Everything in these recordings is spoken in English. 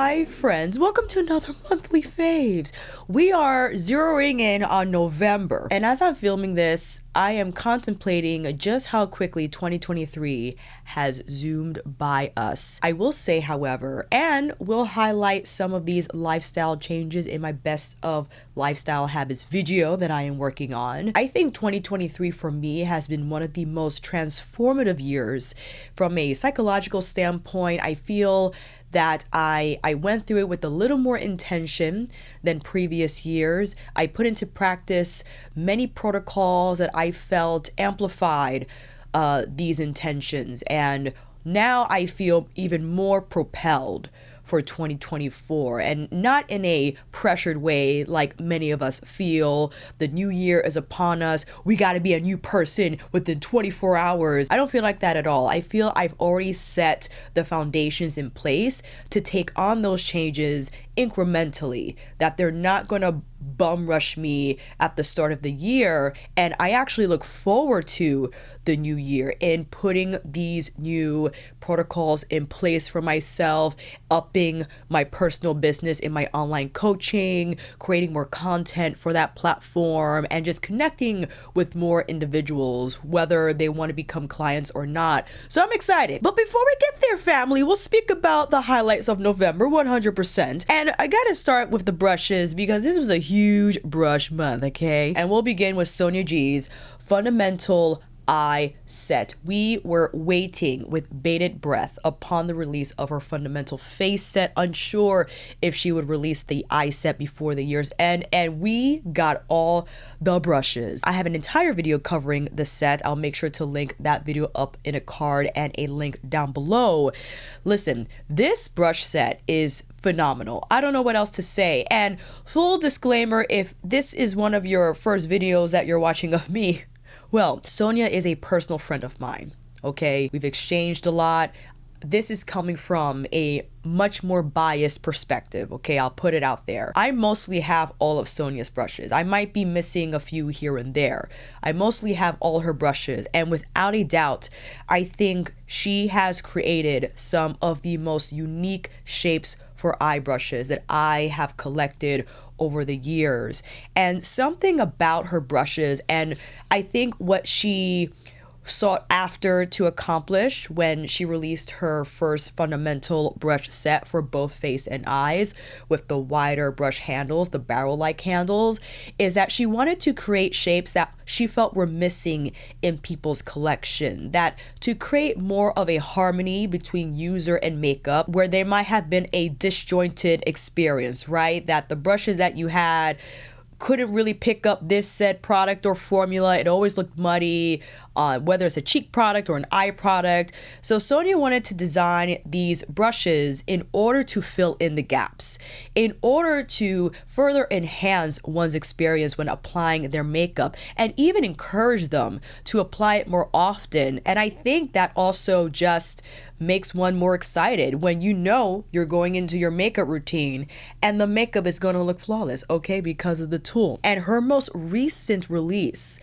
Hi friends, welcome to another monthly faves. We are zeroing in on November, and as I'm filming this, I am contemplating just how quickly 2023 has zoomed by us. I will say, however, and will highlight some of these lifestyle changes in my best of lifestyle habits video that I am working on. I think 2023 for me has been one of the most transformative years from a psychological standpoint. I feel that I went through it with a little more intention than previous years. I put into practice many protocols that I felt amplified these intentions, and now I feel even more propelled for 2024, and not in a pressured way like many of us feel. The new year is upon us. We got to be a new person within 24 hours. I don't feel like that at all. I feel I've already set the foundations in place to take on those changes incrementally, that they're not going to bum rush me at the start of the year. And I actually look forward to the new year and putting these new protocols in place for myself, upping my personal business in my online coaching, creating more content for that platform, and just connecting with more individuals, whether they want to become clients or not. So I'm excited. But before we get there, family, we'll speak about the highlights of November 100%. And I gotta start with the brushes because this was a huge brush month, okay? And we'll begin with Sonia G's Fundamental Eye Set. We were waiting with bated breath upon the release of her Fundamental Face Set, unsure if she would release the eye set before the year's end, and we got all the brushes. I have an entire video covering the set. I'll make sure to link that video up in a card and a link down below. Listen, this brush set is phenomenal. I don't know what else to say. And full disclaimer, if this is one of your first videos that you're watching of me, well, Sonia is a personal friend of mine, okay? We've exchanged a lot. This is coming from a much more biased perspective, okay? I'll put it out there. I mostly have all of Sonia's brushes. I might be missing a few here and there. I mostly have all her brushes, and without a doubt, I think she has created some of the most unique shapes for eye brushes that I have collected over the years. And something about her brushes, and I think what she sought after to accomplish when she released her first fundamental brush set for both face and eyes with the wider brush handles, the barrel-like handles, is that she wanted to create shapes that she felt were missing in people's collection, that to create more of a harmony between user and makeup where there might have been a disjointed experience, right? That the brushes that you had couldn't really pick up this said product or formula. It always looked muddy, whether it's a cheek product or an eye product. So Sonia wanted to design these brushes in order to fill in the gaps, in order to further enhance one's experience when applying their makeup, and even encourage them to apply it more often. And I think that also just makes one more excited when you know you're going into your makeup routine and the makeup is going to look flawless, okay, because of the tool. And her most recent release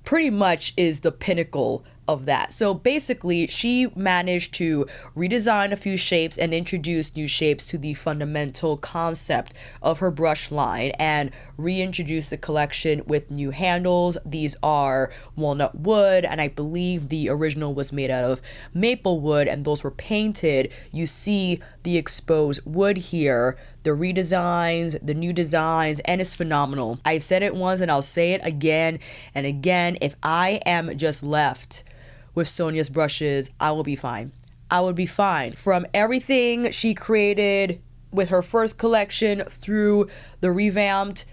pretty much is the pinnacle of that. So basically, she managed to redesign a few shapes and introduce new shapes to the fundamental concept of her brush line and reintroduce the collection with new handles. These are walnut wood, and I believe the original was made out of maple wood, and those were painted. You see the exposed wood here, the redesigns, the new designs, and it's phenomenal. I've said it once and I'll say it again and again. If I am just left with Sonia's brushes, I will be fine. I would be fine. From everything she created with her first collection through the revamped,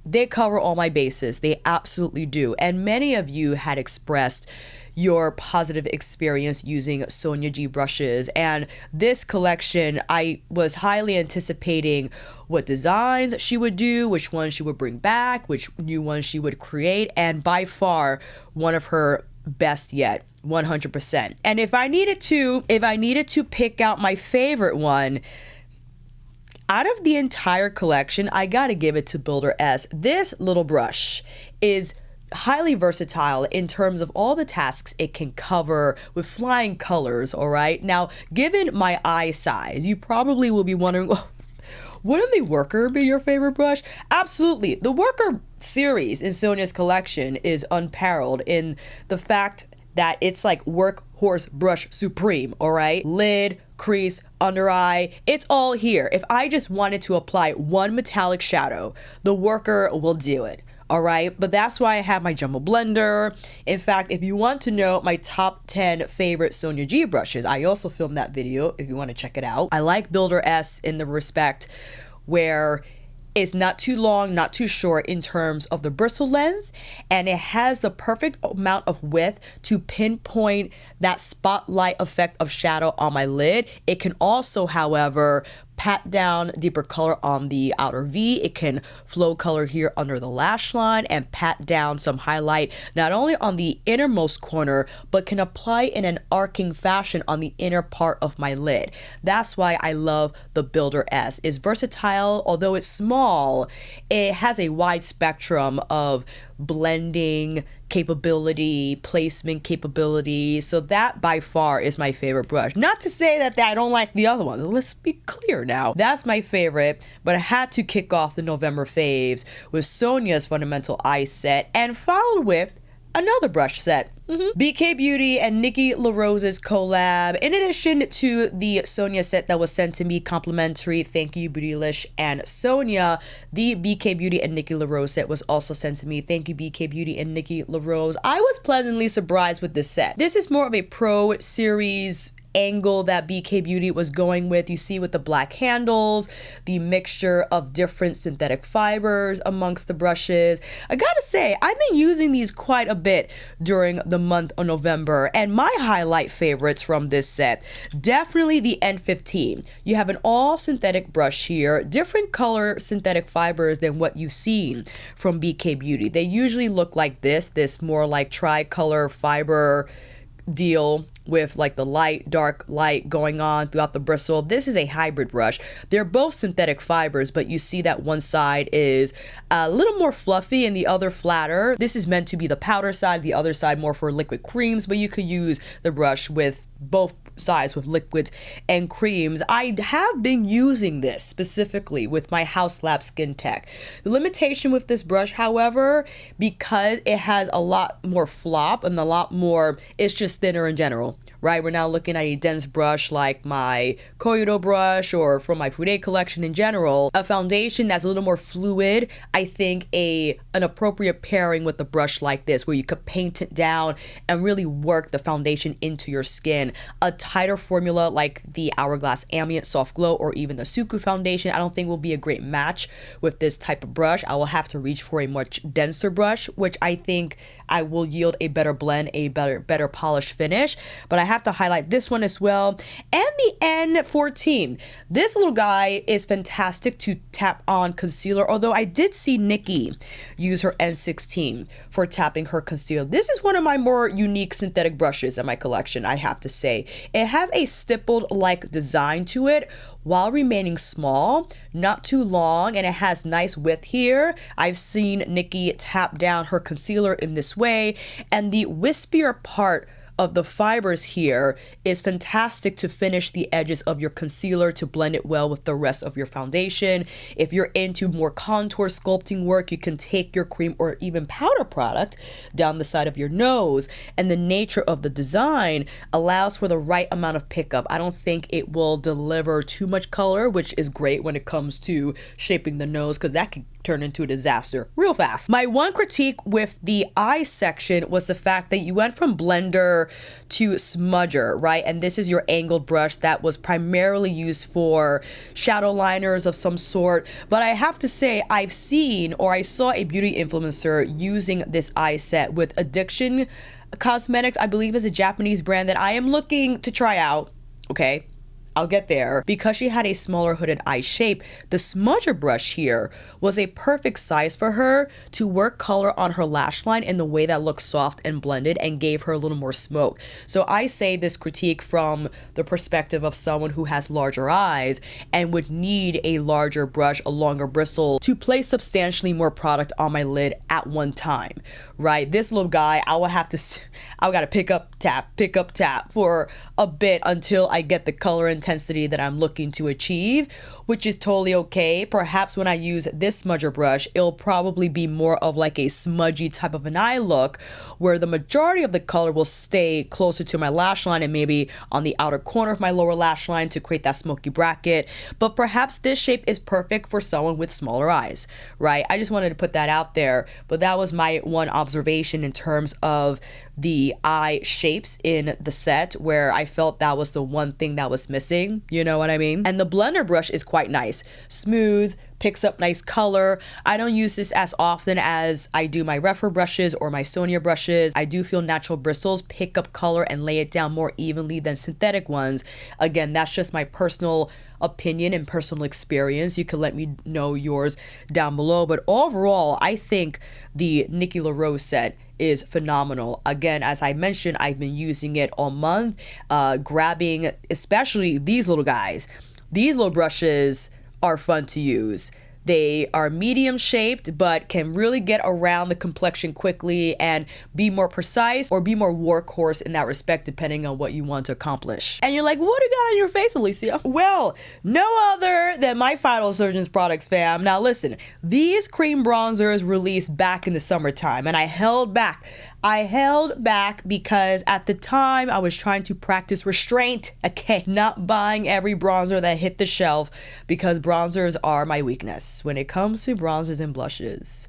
they cover all my bases. They absolutely do. And many of you had expressed your positive experience using Sonia G brushes. And this collection, I was highly anticipating what designs she would do, which ones she would bring back, which new ones she would create, and by far one of her best yet, 100%. And if I needed to pick out my favorite one out of the entire collection, I gotta give it to Builder S. This little brush is highly versatile in terms of all the tasks it can cover with flying colors, all right? Now, given my eye size, you probably will be wondering, well, Wouldn't the Worker be your favorite brush? Absolutely. The Worker series in Sonia's collection is unparalleled in the fact that it's like workhorse brush supreme, all right? Lid, crease, under eye, it's all here. If I just wanted to apply one metallic shadow, the Worker will do it. All right, but that's why I have my jumbo blender. In fact, if you want to know my top 10 favorite Sonia G brushes, I also filmed that video if you want to check it out. I like Builder S in the respect where it's not too long, not too short in terms of the bristle length, and it has the perfect amount of width to pinpoint that spotlight effect of shadow on my lid. It can also, however, pat down deeper color on the outer V. It can flow color here under the lash line and pat down some highlight not only on the innermost corner, but can apply in an arcing fashion on the inner part of my lid. That's why I love the Builder S. It's versatile, although it's small, it has a wide spectrum of blending capability, placement capability. So that by far is my favorite brush. Not to say that I don't like the other ones. Let's be clear now. That's my favorite, but I had to kick off the November Faves with Sonia's Fundamental Eye Set and followed with another brush set. BK Beauty and Nikki LaRose's collab, in addition to the Sonia set that was sent to me complimentary. Thank you, Beautylish and Sonia. The BK Beauty and Nikki LaRose set was also sent to me. Thank you, BK Beauty and Nikki LaRose. I was pleasantly surprised with this set. This is more of a pro series angle that BK Beauty was going with. You see with the black handles, the mixture of different synthetic fibers amongst the brushes. I gotta say, I've been using these quite a bit during the month of November, and my highlight favorites from this set, definitely the N15. You have an all synthetic brush here, different color synthetic fibers than what you've seen from BK Beauty. They usually look like this more like tricolor fiber deal with like the light, dark light going on throughout the bristle. This is a hybrid brush. They're both synthetic fibers, but you see that one side is a little more fluffy and the other flatter. This is meant to be the powder side, the other side more for liquid creams, but you could use the brush with both sides with liquids and creams. I have been using this specifically with my House Lab Skin Tech. The limitation with this brush, however, because it has a lot more flop and a lot more, it's just thinner in general, right? We're now looking at a dense brush like my Koyodo brush or from my Fude collection in general. A foundation that's a little more fluid, I think an appropriate pairing with a brush like this where you could paint it down and really work the foundation into your skin. A tighter formula like the Hourglass Ambient Soft Glow or even the Suqqu foundation, I don't think will be a great match with this type of brush. I will have to reach for a much denser brush, which I think I will yield a better blend, a better polished finish. But I have to highlight this one as well. And the N14. This little guy is fantastic to tap on concealer, although I did see Nikki use her N16 for tapping her concealer. This is one of my more unique synthetic brushes in my collection, I have to say. It has a stippled-like design to it while remaining small, not too long, and it has nice width here. I've seen Nikki tap down her concealer in this way, and the wispier part of the fibers here is fantastic to finish the edges of your concealer to blend it well with the rest of your foundation. If you're into more contour sculpting work, you can take your cream or even powder product down the side of your nose, and the nature of the design allows for the right amount of pickup. I don't think it will deliver too much color, which is great when it comes to shaping the nose, because that could turn into a disaster real fast. My one critique with the eye section was the fact that you went from blender to smudger, right? And this is your angled brush that was primarily used for shadow liners of some sort. But I have to say, I've seen, or I saw a beauty influencer using this eye set with Addiction Cosmetics, I believe is a Japanese brand that I am looking to try out, okay? I'll get there. Because she had a smaller hooded eye shape, the smudger brush here was a perfect size for her to work color on her lash line in the way that looks soft and blended and gave her a little more smoke. So I say this critique from the perspective of someone who has larger eyes and would need a larger brush, a longer bristle to place substantially more product on my lid at one time, right? This little guy, I gotta pick up pick up tap for a bit until I get the color intensity that I'm looking to achieve, which is totally okay. Perhaps when I use this smudger brush, it'll probably be more of like a smudgy type of an eye look, where the majority of the color will stay closer to my lash line and maybe on the outer corner of my lower lash line to create that smoky bracket. But perhaps this shape is perfect for someone with smaller eyes, right? I just wanted to put that out there, but that was my one observation in terms of the eye shapes in the set, where I felt that was the one thing that was missing, you know what I mean? And the blender brush is quite nice, smooth, picks up nice color. I don't use this as often as I do my Refer brushes or my Sonia brushes. I do feel natural bristles pick up color and lay it down more evenly than synthetic ones. Again, that's just my personal opinion and personal experience. You can let me know yours down below, but overall I think the Nikki LaRose set is phenomenal. Again, as I mentioned, I've been using it all month, grabbing especially these little guys. These little brushes are fun to use. They are medium shaped, but can really get around the complexion quickly and be more precise or be more workhorse in that respect, depending on what you want to accomplish. And you're like, what do you got on your face, Alicia? Well, no other than my Phytosurgence products, fam. Now listen, these cream bronzers released back in the summertime, and I held back. Because at the time I was trying to practice restraint, okay, not buying every bronzer that hit the shelf, because bronzers are my weakness when it comes to bronzers and blushes.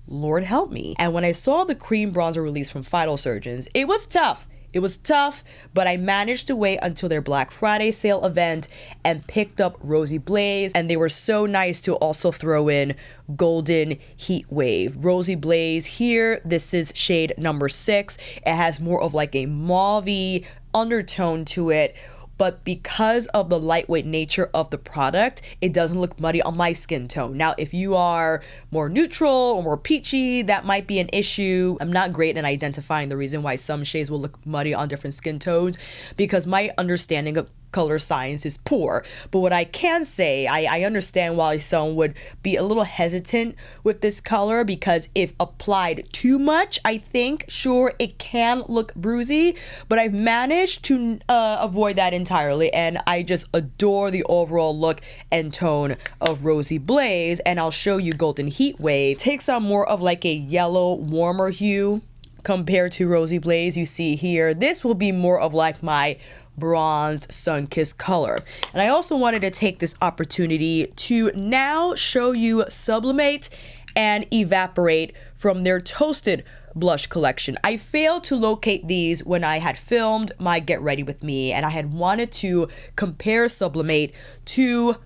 Lord help me. And when I saw the cream bronzer release from Phytosurgence, it was tough. It was tough, but I managed to wait until their Black Friday sale event and picked up Rosy Blaze, and they were so nice to also throw in Golden Heatwave. Rosy Blaze here, this is shade number 6. It has more of like a mauve-y undertone to it, but because of the lightweight nature of the product, it doesn't look muddy on my skin tone. Now, if you are more neutral or more peachy, that might be an issue. I'm not great in identifying the reason why some shades will look muddy on different skin tones, because my understanding of color science is poor. But what I can say, I understand why someone would be a little hesitant with this color, because if applied too much, I think, sure, it can look bruisey, but I've managed to avoid that entirely, and I just adore the overall look and tone of Rosy Blaze. And I'll show you Golden Heatwave. Takes on more of like a yellow, warmer hue compared to Rosy Blaze. You see here, this will be more of like my bronzed sun-kissed color. And I also wanted to take this opportunity to now show you Sublimate and Evaporate from their Toasted blush collection. I failed to locate these when I had filmed my Get Ready With Me, and I had wanted to compare Sublimate to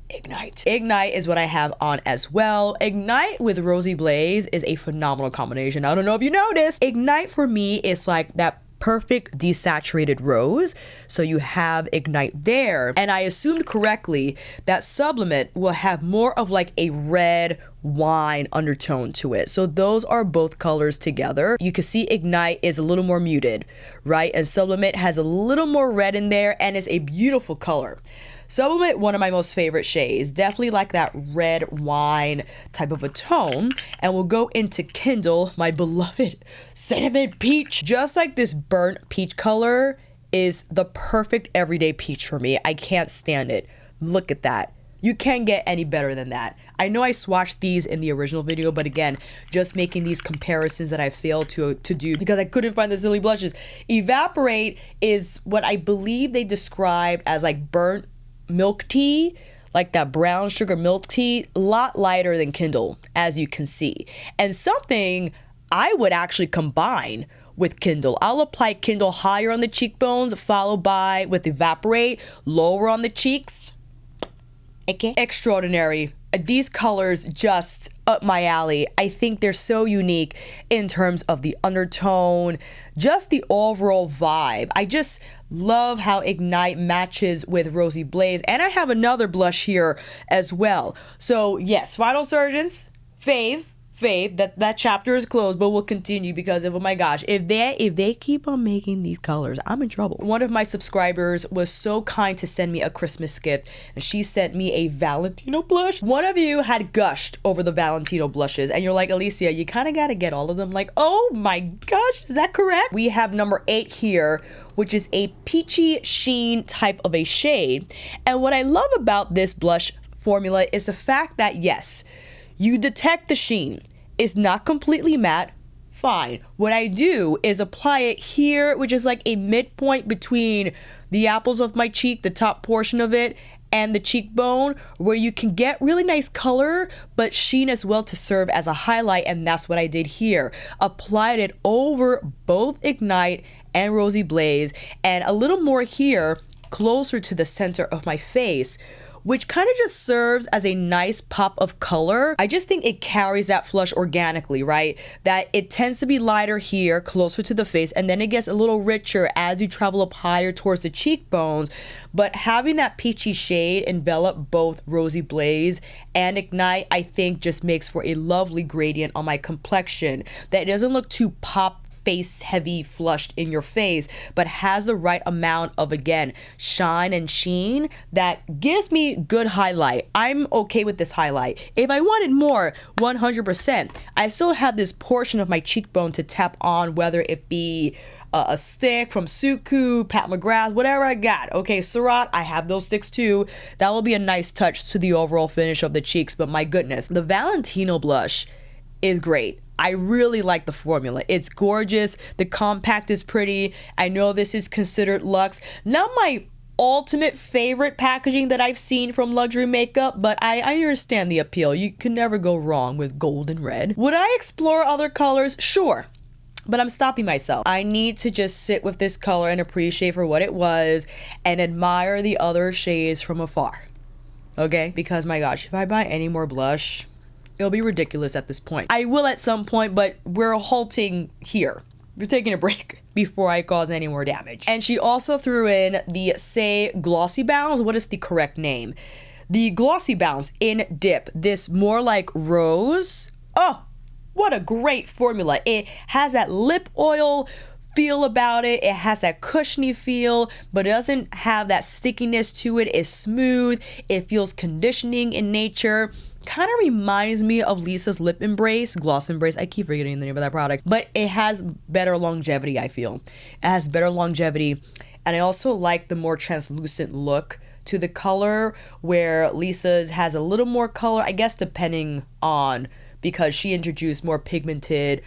Ignite. Ignite is what I have on as well. Ignite with Rosy Blaze is a phenomenal combination. I don't know if you noticed. Ignite for me is like that perfect desaturated rose, so you have Ignite there, and I assumed correctly that Sublimate will have more of like a red wine undertone to it. So those are both colors together. You can see Ignite is a little more muted, right? And Sublimate has a little more red in there, and it's a beautiful color. Sublimate, one of my most favorite shades, definitely like that red wine type of a tone. And we'll go into Kindle, my beloved cinnamon peach. Just like this burnt peach color is the perfect everyday peach for me. I can't stand it. Look at that. You can't get any better than that. I know I swatched these in the original video, but again, just making these comparisons that I failed to do because I couldn't find the silly blushes. Evaporate is what I believe they described as like burnt milk tea, like that brown sugar milk tea, a lot lighter than Kindle, as you can see. And something I would actually combine with Kindle. I'll apply Kindle higher on the cheekbones, followed by with Evaporate, lower on the cheeks. Okay. Extraordinary. These colors just up my alley. I think they're so unique in terms of the undertone, just the overall vibe. I just love how Ignite matches with Rosy Blaze. And I have another blush here as well. So yes, Phytosurgence, fave. fave. That chapter is closed, but we'll continue because of, oh my gosh, if they keep on making these colors, I'm in trouble. One of my subscribers was so kind to send me a Christmas gift, and she sent me a Valentino blush. One of you had gushed over the Valentino blushes, and you're like, Alicia, you kind of got to get all of them. Like, oh my gosh, is that correct? We have number 8 here, which is a peachy sheen type of a shade. And what I love about this blush formula is the fact that, yes, you detect the sheen. It's not completely matte. Fine. What I do is apply it here, which is like a midpoint between the apples of my cheek, the top portion of it, and the cheekbone, where you can get really nice color, but sheen as well to serve as a highlight, and that's what I did here. Applied it over both Ignite and Rosy Blaze, and a little more here, closer to the center of my face, which kind of just serves as a nice pop of color. I just think it carries that flush organically, right? That it tends to be lighter here, closer to the face, and then it gets a little richer as you travel up higher towards the cheekbones. But having that peachy shade envelop both Rosy Blaze and Ignite, I think just makes for a lovely gradient on my complexion, that it doesn't look too pop face heavy, flushed in your face, but has the right amount of, again, shine and sheen that gives me good highlight. I'm okay with this highlight. If I wanted more, 100%. I still have this portion of my cheekbone to tap on, whether it be a stick from Suqqu, Pat McGrath, whatever I got. Okay, Viseart, I have those sticks too. That will be a nice touch to the overall finish of the cheeks, but my goodness, the Valentino blush is great. I really like the formula. It's gorgeous. The compact is pretty. I know this is considered luxe. Not my ultimate favorite packaging that I've seen from luxury makeup, but I understand the appeal. You can never go wrong with gold and red. Would I explore other colors? Sure. But I'm stopping myself. I need to just sit with this color and appreciate for what it was and admire the other shades from afar. Okay? Because my gosh, if I buy any more blush, it'll be ridiculous at this point. I will at some point, but we're halting here. We're taking a break before I cause any more damage. And she also threw in the Saie Glossybounce. What is the correct name? The Glossybounce in Dip. This more like rose. Oh, what a great formula. It has that lip oil feel about it. It has that cushiony feel, but it doesn't have that stickiness to it. It's smooth. It feels conditioning in nature. Kind of reminds me of Lisa's Lip Embrace, Gloss Embrace. I keep forgetting the name of that product, but it has better longevity, I feel. It has better longevity, and I also like the more translucent look to the color, where Lisa's has a little more color, I guess depending on, because she introduced more pigmented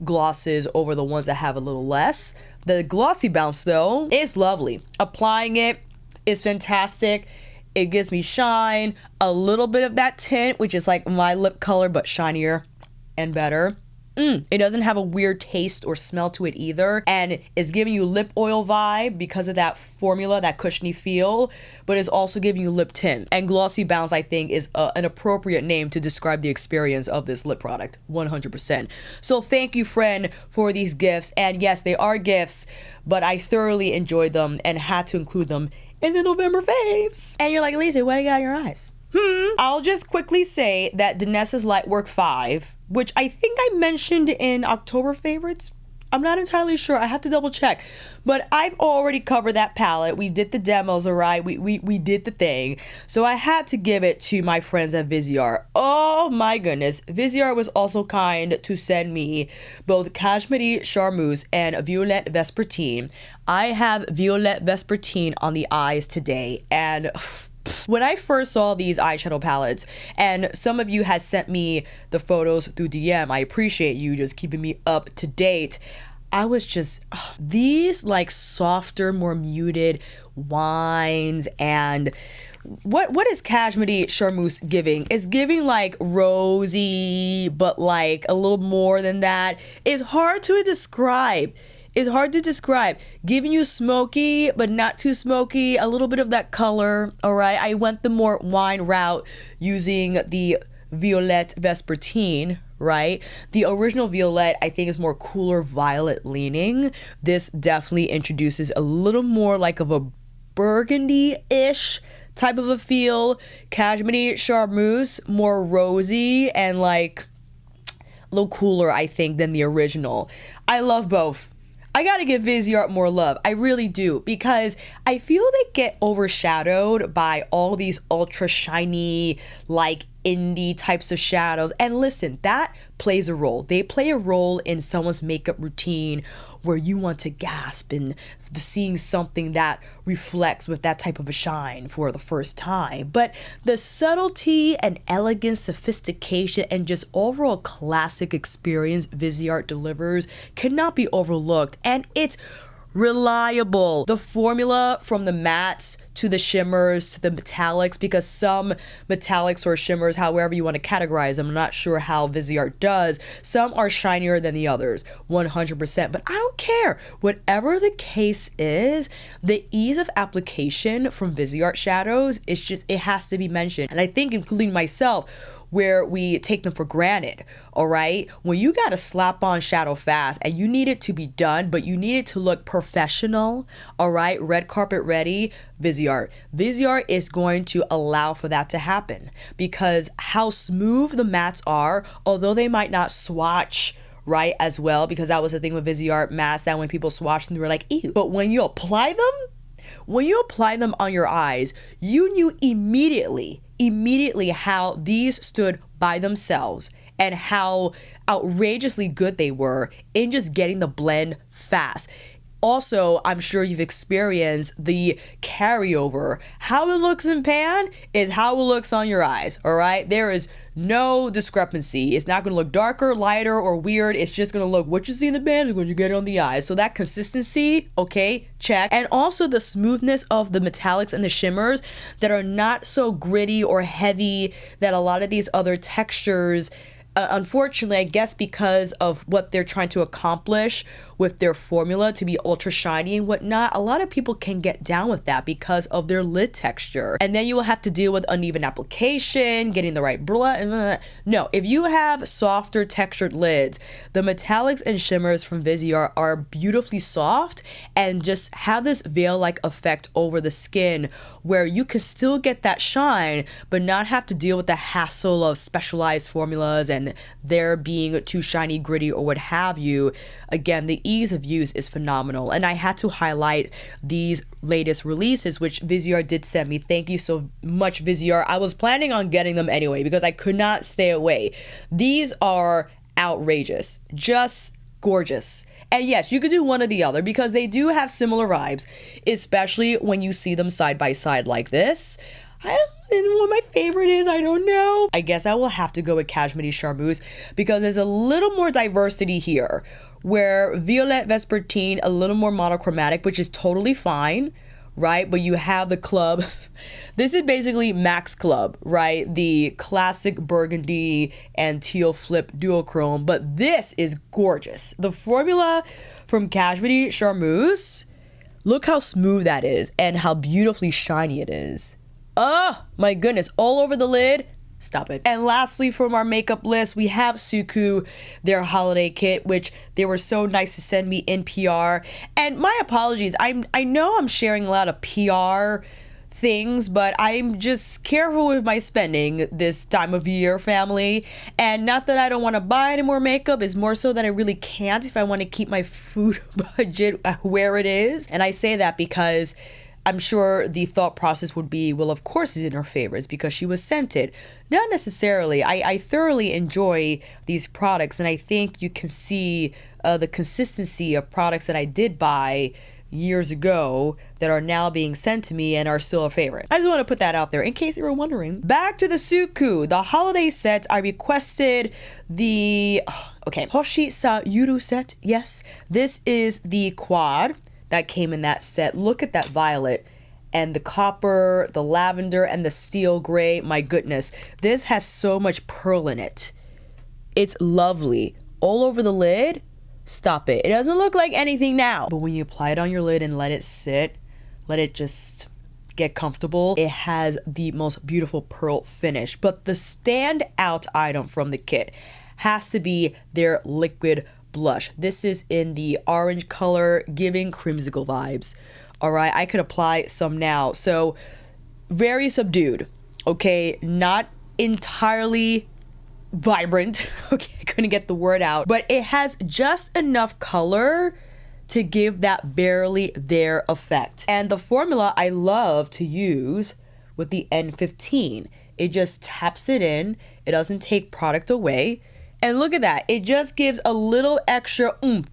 glosses over the ones that have a little less. The Glossybounce, though, is lovely. Applying it is fantastic. It gives me shine, a little bit of that tint, which is like my lip color, but shinier and better. It doesn't have a weird taste or smell to it either. And it's giving you lip oil vibe because of that formula, that cushiony feel, but it's also giving you lip tint. And Glossybounce, I think, is an appropriate name to describe the experience of this lip product, 100%. So thank you, friend, for these gifts. And yes, they are gifts, but I thoroughly enjoyed them and had to include them in the November Faves. And you're like, Alicia, what do you got in your eyes? I'll just quickly say that Danessa's Lightwork 5, which I think I mentioned in October favorites. I'm not entirely sure. I have to double check. But I've already covered that palette. We did the demos, all right? We did the thing. So I had to give it to my friends at Viseart. Oh my goodness. Viseart was also kind to send me both Cashmerie Charmeuse and Violette Vespertine. I have Violette Vespertine on the eyes today, and when I first saw these eyeshadow palettes, and some of you has sent me the photos through DM, I appreciate you just keeping me up to date. I was just, these like softer, more muted wines, and what is Cashmerie Charmeuse giving? It's giving like rosy, but like a little more than that. It's hard to describe. It's hard to describe. Giving you smoky, but not too smoky. A little bit of that color, all right? I went the more wine route using the Violette Vespertine, right? The original Violette, I think, is more cooler violet leaning. This definitely introduces a little more like of a burgundy-ish type of a feel. Cashmerie Charmeuse, more rosy and like little cooler, I think, than the original. I love both. I gotta give Viseart more love. I really do, because I feel they get overshadowed by all these ultra shiny, like indie types of shadows. And listen, that plays a role. They play a role in someone's makeup routine where you want to gasp and seeing something that reflects with that type of a shine for the first time. But the subtlety and elegance, sophistication, and just overall classic experience Viseart delivers cannot be overlooked. And it's reliable. The formula from the mattes to the shimmers to the metallics, because some metallics or shimmers, however you want to categorize them, I'm not sure how Viseart does, some are shinier than the others, 100%, but I don't care. Whatever the case is, the ease of application from Viseart shadows, it's just, it has to be mentioned. And I think, including myself, where we take them for granted, all right? When you gotta slap on shadow fast and you need it to be done, but you need it to look professional, all right? Red carpet ready, Viseart. Viseart is going to allow for that to happen, because how smooth the mattes are, although they might not swatch right as well, because that was the thing with Viseart mattes, that when people swatched them, they were like, ew. But when you apply them on your eyes, you knew immediately how these stood by themselves and how outrageously good they were in just getting the blend fast. Also, I'm sure you've experienced the carryover. How it looks in pan is how it looks on your eyes, all right? There is no discrepancy. It's not going to look darker, lighter, or weird. It's just going to look what you see in the pan is when you get it on the eyes. So that consistency, okay, check. And also the smoothness of the metallics and the shimmers that are not so gritty or heavy that a lot of these other textures, unfortunately, I guess because of what they're trying to accomplish with their formula to be ultra shiny and whatnot, a lot of people can get down with that because of their lid texture. And then you will have to deal with uneven application, getting the right blood. No, if you have softer textured lids, the metallics and shimmers from Viseart are beautifully soft and just have this veil-like effect over the skin where you can still get that shine, but not have to deal with the hassle of specialized formulas and there being too shiny, gritty, or what have you. Again, the ease of use is phenomenal. And I had to highlight these latest releases, which Viseart did send me. Thank you so much, Viseart. I was planning on getting them anyway because I could not stay away. These are outrageous, just gorgeous. And yes, you could do one or the other because they do have similar vibes, especially when you see them side by side like this. And what my favorite is, I don't know. I guess I will have to go with Cashmerie Charmeuse because there's a little more diversity here, where Violette, Vespertine, a little more monochromatic, which is totally fine, right? But you have the club. This is basically Max Club, right? The classic burgundy and teal flip duochrome, but this is gorgeous. The formula from Cashmerie Charmeuse, look how smooth that is and how beautifully shiny it is. Oh my goodness, all over the lid. Stop it. And lastly, from our makeup list, we have Suqqu, their holiday kit, which they were so nice to send me in PR. And my apologies, I know I'm sharing a lot of PR things, but I'm just careful with my spending this time of year, family. And not that I don't want to buy any more makeup, it's more so that I really can't if I want to keep my food budget where it is. And I say that because I'm sure the thought process would be, well, of course it's in her favorites because she was scented. Not necessarily. I thoroughly enjoy these products, and I think you can see the consistency of products that I did buy years ago that are now being sent to me and are still a favorite. I just want to put that out there in case you were wondering. Back to the Suqqu, the holiday set. I requested the Hoshi Sa Yuru set. Yes, this is the quad that came in that set. Look at that violet and the copper, the lavender, and the steel gray. My goodness, this has so much pearl in it. It's lovely. All over the lid. Stop it. It doesn't look like anything now. But when you apply it on your lid and let it sit, let it just get comfortable, it has the most beautiful pearl finish. But the standout item from the kit has to be their liquid blush. This is in the orange color, giving creamsicle vibes. All right, I could apply some now. So very subdued, okay, not entirely vibrant. Okay, I couldn't get the word out, but it has just enough color to give that barely there effect. And the formula I love to use with the N15, it just taps it in, it doesn't take product away, and look at that, it just gives a little extra oomph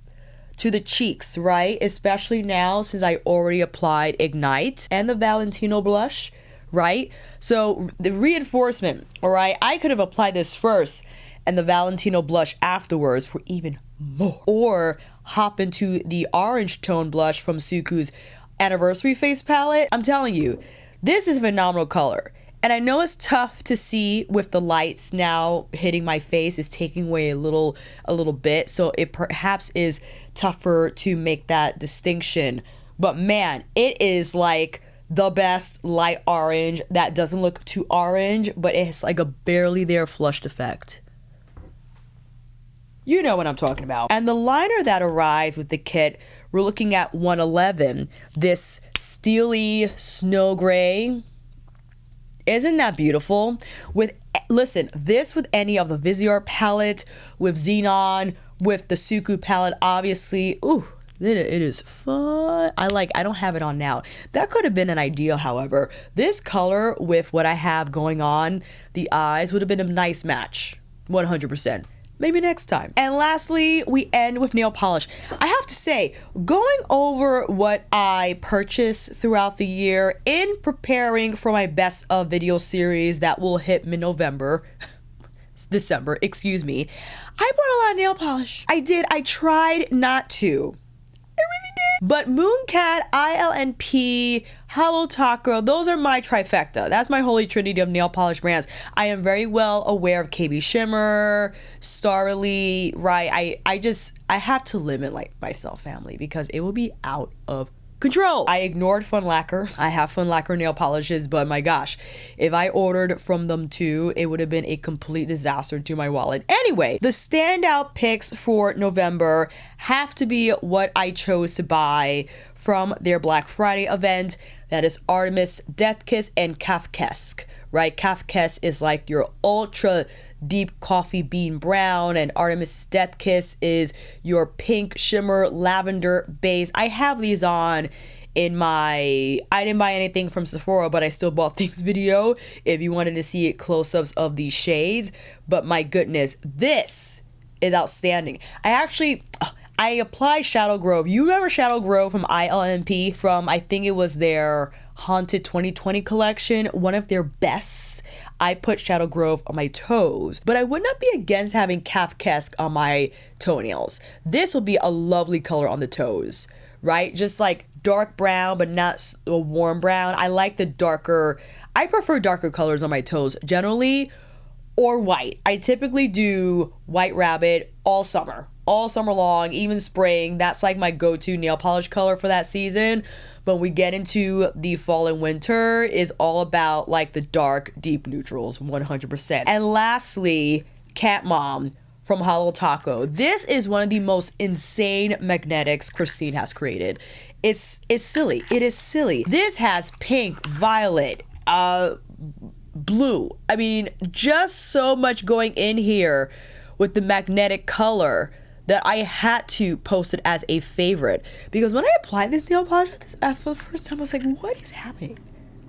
to the cheeks, right? Especially now since I already applied Ignite and the Valentino blush, right? So the reinforcement, all right, I could have applied this first and the Valentino blush afterwards for even more, or hop into the orange tone blush from Suqq's anniversary face palette. I'm telling you, this is a phenomenal color. And I know it's tough to see with the lights now hitting my face, is taking away a little bit, so it perhaps is tougher to make that distinction. But man, it is like the best light orange that doesn't look too orange, but it's like a barely there flushed effect. You know what I'm talking about. And the liner that arrived with the kit, we're looking at 111, this steely snow gray. Isn't that beautiful? Listen, this with any of the Viseart palette, with Xenon, with the Suqqu palette, obviously, ooh, it is fun. I don't have it on now. That could have been an idea, however. This color with what I have going on, the eyes, would have been a nice match, 100%. Maybe next time. And lastly, we end with nail polish. I have to say, going over what I purchased throughout the year in preparing for my best of video series that will hit mid-November, December, excuse me, I bought a lot of nail polish. I did. I tried not to. I really did. But Mooncat, ISLYNYC, Holo Taco, those are my trifecta. That's my holy trinity of nail polish brands. I am very well aware of KB Shimmer, Starrily, right? I have to limit myself, family, because it will be out of control. I ignored Fun Lacquer. I have Fun Lacquer nail polishes, but my gosh, if I ordered from them too, it would have been a complete disaster to my wallet. Anyway, the standout picks for November have to be what I chose to buy from their Black Friday event. That is Artemis Death Kiss and Kafkaesque, right? Kafkaesque is like your ultra deep coffee bean brown, and Artemis Death Kiss is your pink shimmer lavender base. I have these on in my I didn't buy anything from Sephora, but I still bought things video if you wanted to see close-ups of these shades. But my goodness, this is outstanding. I applied Shadow Grove. You remember Shadow Grove from ISLYNYC, from I think it was their Haunted 2020 collection, one of their best. I put Shadow Grove on my toes, but I would not be against having Kafkaesque on my toenails. This will be a lovely color on the toes, right? Just like dark brown, but not a warm brown. I like the darker, I prefer darker colors on my toes generally, or white. I typically do White Rabbit all summer long, even spring. That's like my go-to nail polish color for that season. But when we get into the fall and winter, is all about like the dark, deep neutrals, 100%. And lastly, Cat Mom from Holo Taco. This is one of the most insane magnetics Christine has created. It's silly. It is silly. This has pink, violet, blue. I mean, just so much going in here with the magnetic color that I had to post it as a favorite, because when I applied this nail polish for the first time, I was like, what is happening?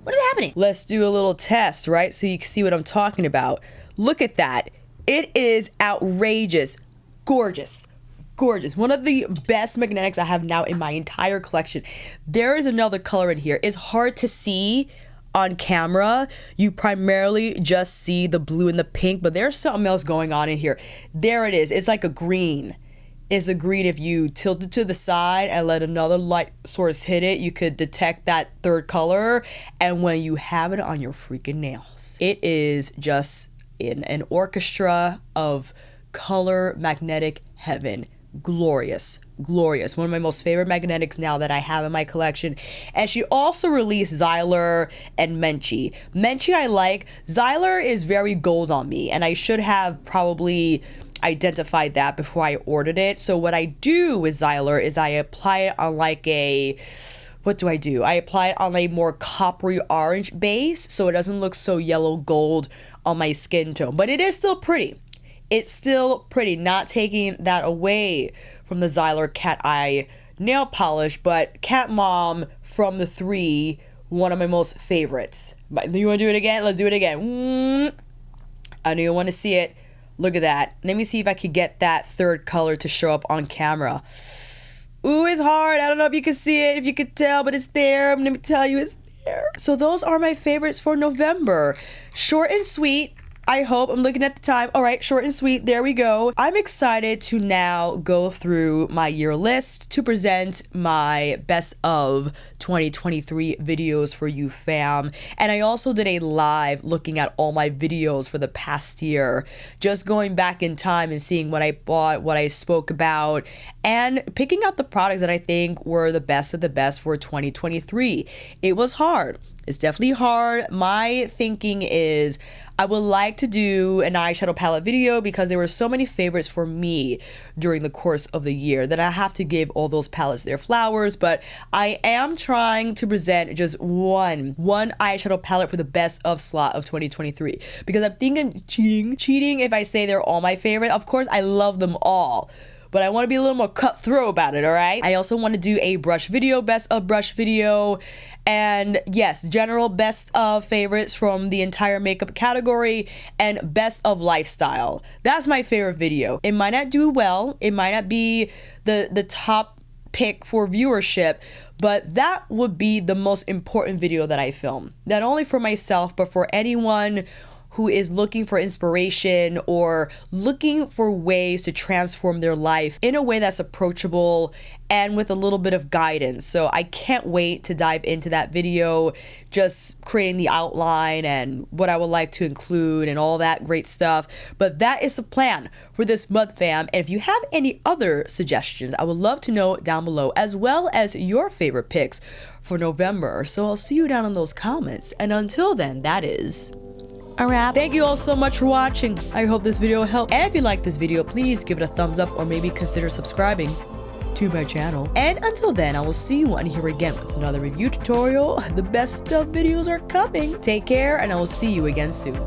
What is happening? Let's do a little test, right? So you can see what I'm talking about. Look at that. It is outrageous. Gorgeous. Gorgeous. One of the best magnetics I have now in my entire collection. There is another color in here. It's hard to see on camera. You primarily just see the blue and the pink, but there's something else going on in here. There it is. It's like a green. It's a green. If you tilt it to the side and let another light source hit it, you could detect that third color. And when you have it on your freaking nails, it is just in an orchestra of color magnetic heaven. Glorious. Glorious. One of my most favorite magnetics now that I have in my collection. And she also released Xyler and Menchie. Menchie I like. Xyler is very gold on me, and I should have probably identified that before I ordered it. So what I do with Xyler is I apply it on like a, what do? I apply it on a more coppery orange base, so it doesn't look so yellow gold on my skin tone, but it is still pretty. it's still pretty, not taking that away from the Zyler Cat Eye nail polish, but Cat Mom from the 3, one of my most favorites. You want to do it again? Let's do it again. I know you want to see it. Look at that. Let me see if I could get that third color to show up on camera. Ooh, it's hard. I don't know if you can see it, if you could tell, but it's there. Let me tell you, it's there. So those are my favorites for November. Short and sweet. I hope. I'm looking at the time. All right, short and sweet. There we go. I'm excited to now go through my year list to present my best of 2023 videos for you, fam. And I also did a live looking at all my videos for the past year, just going back in time and seeing what I bought, what I spoke about, and picking out the products that I think were the best of the best for 2023. It was hard. It's definitely hard. My thinking is I would like to do an eyeshadow palette video because there were so many favorites for me during the course of the year that I have to give all those palettes their flowers. But I am trying to present just one eyeshadow palette for the best of slot of 2023 because I'm thinking cheating if I say they're all my favorite. Of course, I love them all, but I want to be a little more cutthroat about it, all right? I also want to do a brush video, best of brush video, and yes, general best of favorites from the entire makeup category, and best of lifestyle. That's my favorite video. It might not do well, it might not be the top pick for viewership, but that would be the most important video that I film. Not only for myself, but for anyone who is looking for inspiration or looking for ways to transform their life in a way that's approachable and with a little bit of guidance. So I can't wait to dive into that video, just creating the outline and what I would like to include and all that great stuff. But that is the plan for this month, fam. And if you have any other suggestions, I would love to know down below, as well as your favorite picks for November. So I'll see you down in those comments. And until then, that is a wrap. Thank you all so much for watching. I hope this video helped. And if you like this video, please give it a thumbs up or maybe consider subscribing to my channel. And until then, I will see you on here again with another review tutorial. The best of videos are coming. Take care, and I will see you again soon.